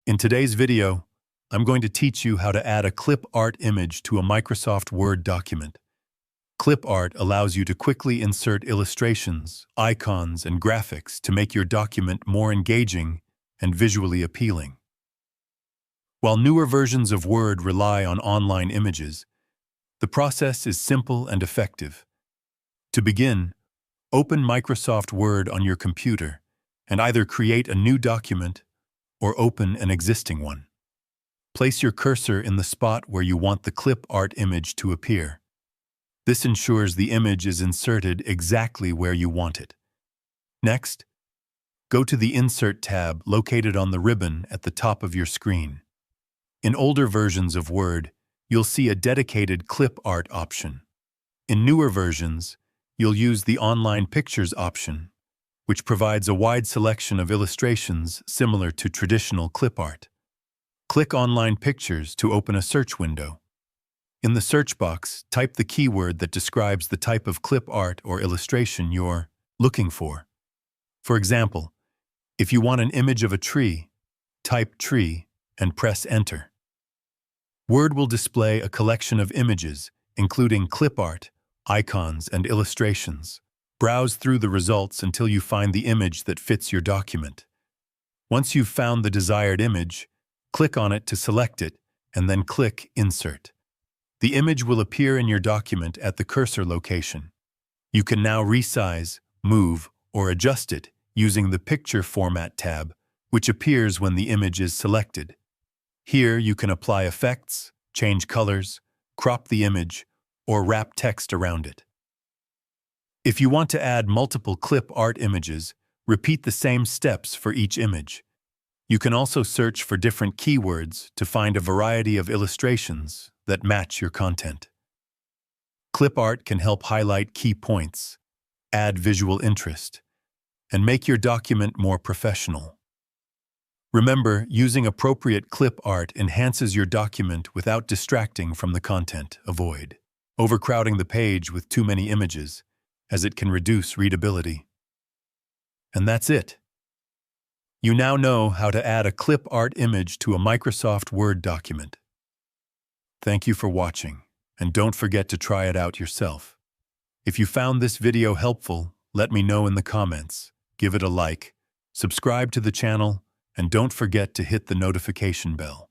In today's video, I'm going to teach you how to add a clip art image to a Microsoft Word document. Clip art allows you to quickly insert illustrations, icons, and graphics to make your document more engaging and visually appealing. While newer versions of Word rely on online images, the process is simple and effective. To begin, open Microsoft Word on your computer and either create a new document or open an existing one. Place your cursor in the spot where you want the clip art image to appear. This ensures the image is inserted exactly where you want it. Next, go to the Insert tab located on the ribbon at the top of your screen. In older versions of Word, you'll see a dedicated clip art option. In newer versions, you'll use the Online Pictures option, which provides a wide selection of illustrations similar to traditional clip art. Click Online Pictures to open a search window. In the search box, type the keyword that describes the type of clip art or illustration you're looking for. For example, if you want an image of a tree, type tree and press Enter. Word will display a collection of images, including clip art, icons, and illustrations. Browse through the results until you find the image that fits your document. Once you've found the desired image, click on it to select it, and then click Insert. The image will appear in your document at the cursor location. You can now resize, move, or adjust it using the Picture Format tab, which appears when the image is selected. Here you can apply effects, change colors, crop the image, or wrap text around it. If you want to add multiple clip art images, repeat the same steps for each image. You can also search for different keywords to find a variety of illustrations that match your content. Clip art can help highlight key points, add visual interest, and make your document more professional. Remember, using appropriate clip art enhances your document without distracting from the content. Avoid overcrowding the page with too many images, as it can reduce readability. And that's it. You now know how to add a clip art image to a Microsoft Word document. Thank you for watching, and don't forget to try it out yourself. If you found this video helpful, let me know in the comments, give it a like, subscribe to the channel, and don't forget to hit the notification bell.